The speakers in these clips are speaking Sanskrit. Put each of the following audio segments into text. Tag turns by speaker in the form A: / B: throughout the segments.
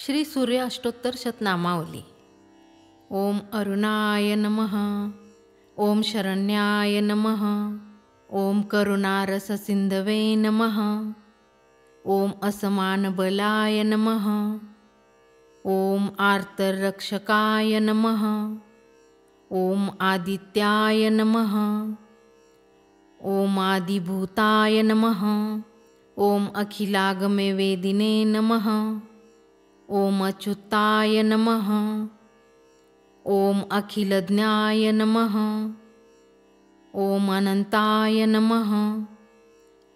A: श्री सूर्य अष्टोत्तर शतनामावली। ओम अरुणाय नमः। ओम शरण्याय नमः। ओम करुणारससिंधवे नमः। ओम असमानबलाय नमः। ओम आर्तरक्षकाय नमः। ओम आदित्याय नमः। ओम आदिभूताय नमः। ओम अखिलागमे वेदिने नमः। ओम अच्युताय नमः। ओम अखिलज्ञाय नमः। ओम अनंताय नमः।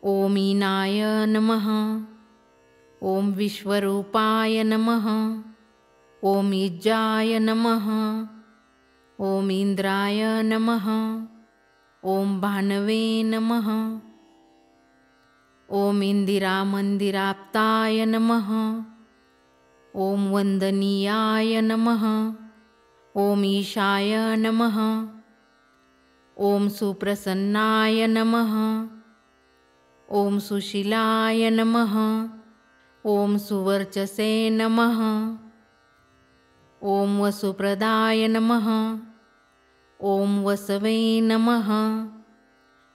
A: ओम ईनाय नमः। ओम विश्वरूपाय नमः। ओम ईज्जाय नमः। ओम इंद्राय नमः। ओम भानवे नमः। ओम इंदिरामंदिराप्ताय नमः। ओम वंदनीयाय नमः। ओम ईशाय नमः। ओम सुप्रसन्नाय नमः। ओम सुशीलाय नमः। ओम सुवर्चसे नमः। ओम वसुप्रदाय नमः। ओम वसवे नमः।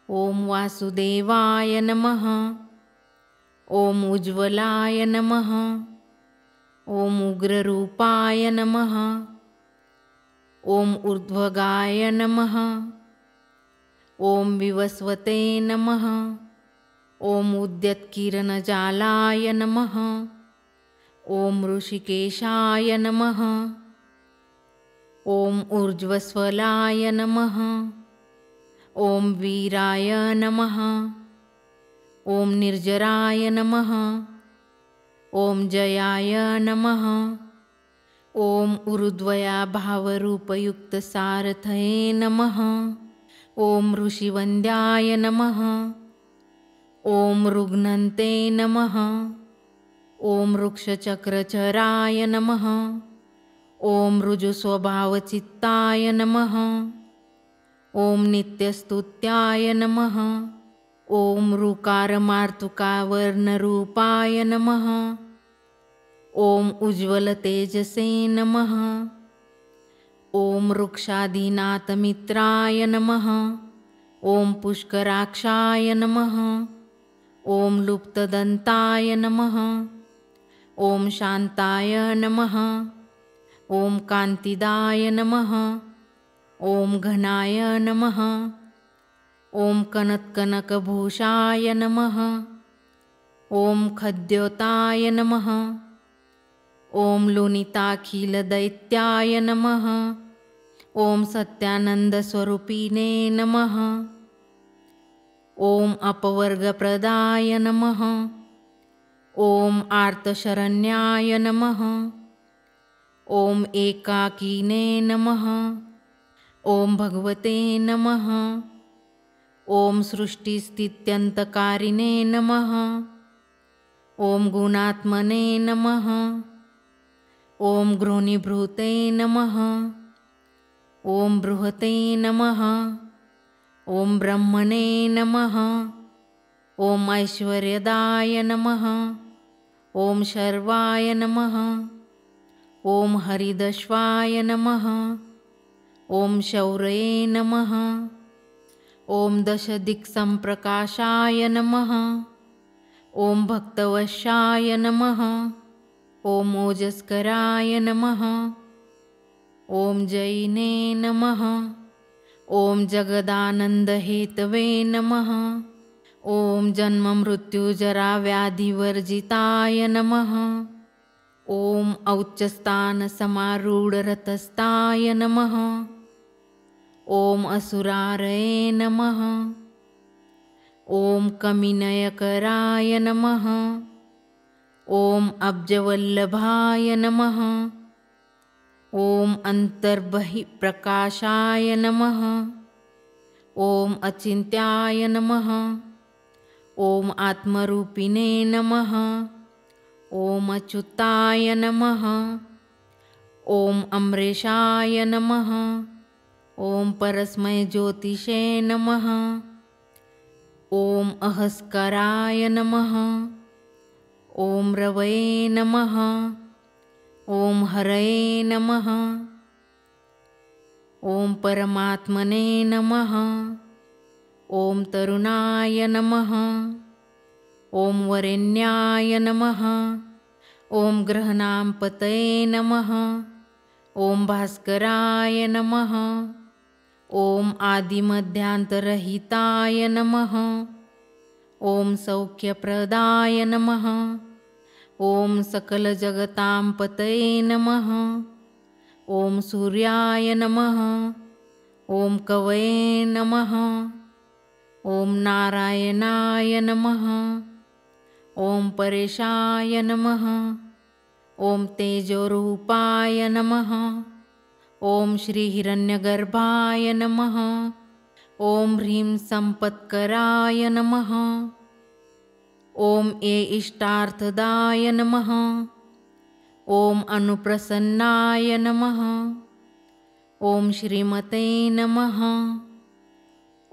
A: ओम वासुदेवाय नमः। ओम उज्ज्वलाय नमः। ओम उग्ररूपाय नमः। ओम ऊर्ध्वगाय नमः। ओम विवस्वते नमः। ओम उद्यत्किरणजालाय नमः। ओम ऋषिकेशाय नमः। ओम ऊर्ध्वस्वलाय नमः। ओम वीराय नमः। ओम निर्जराय नमः। ओम जयाय नमः। ओम ऊर्ध्वया भावरूपयुक्त सारथये नमः। ओम ऋषिवन्द्याय नमः। ओम ऋग्नन्ते नमः। ओम वृक्षचक्रचराय नमः। ओम ऋजुस्वभावचित्ताय नमः। ओम नित्यस्तुत्याय नमः। ओम ऋकारमार्तुकावर्णरूपाय नमः। ओम उज्ज्वलतेजसे नमः। ओम वृक्षाधिनाथमित्राय नमः। ओम पुष्कराक्षाय नमः। ओम लुप्तदन्ताय नमः। ओम शान्ताय नमः। ओम कान्तिदाय नमः। ओम घनाय नमः। ओम कनत्कनकभूषाय नमः। ओम खद्योताय नमः। ओम लुनिताखिलदैत्याय नमः। ओम सत्यानन्दस्वरूपिणे नमः। ओम अपवर्गप्रदाय नमः। ओम आर्तशरण्याय नमः। ओम एकाकिने नमः। ओम भगवते नमः। ओम सृष्टिस्थित्यन्तकारिणे नमः। ओम गुणात्मने नमः। ओम गृह्णीभूते नमः। ओम बृहते नमः। ओम ब्रह्मणे नमः। ओम ऐश्वर्यदाय नमः। ओम शर्वाय नमः। ओम हरिदश्वाय नमः। ओम शौर्ये नमः। ओम दशदिक्सम्प्रकाशाय नमः। ओम भक्तवशाय नमः। ओम ओजस्कराय नमः। ओम जैने नमः। ओम जगदानन्दहेतवे नमः। ओम जन्ममृत्युजराव्याधिवर्जिताय नमः। ओम औच्चस्थानसमारूढरतस्थाय नमः। ओम असुरारये नमः। ओम कमिनयकराय नमः। ओम अब्जवल्लभाय नमः। ओम अन्तर्बहिप्रकाशाय नमः। ओम अचिन्त्याय नमः। ओम आत्मरूपिणे नमः। ओम अच्युताय नमः। ओम अम्रेशाय नमः। ओम परस्मै ज्योतिषे नमः। ओम अहस्कराय नमः। ओम रवये नमः। ॐ हरये नमः। ॐ परमात्मने नमः। ॐ तरुणाय नमः। ॐ वरेण्याय नमः। ॐ ग्रहणांपतये नमः। ॐ भास्कराय नमः। ॐ आदिमध्यांतरहिताय नमः। ॐ सौख्यप्रदाय नमः। ॐ सकलजगतांपतये नमः। ॐ सूर्याय नमः। ॐ कवये नमः। ॐ नारायणाय नमः। ॐ परेशाय नमः। ॐ तेजोरूपाय नमः। ॐ श्रीहिरण्यगर्भाय नमः। ॐ ह्रीं संपत्कराय नमः। ॐ इष्टार्थदाय नमः। ॐ अनुप्रसन्नाय नमः। ॐ श्रीमते नमः।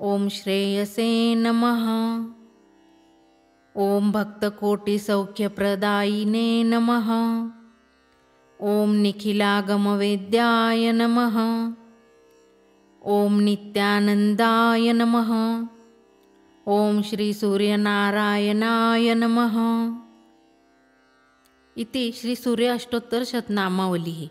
A: ॐ श्रेयसे नमः। ॐ भक्तकोटिसौख्यप्रदायिने नमः। ॐ निखिलागमवेद्याय नमः। ॐ नित्यानन्दाय नमः। ॐ श्रीसूर्यनारायणाय नमः। इति श्री सूर्य अष्टोत्तर शतनामावली।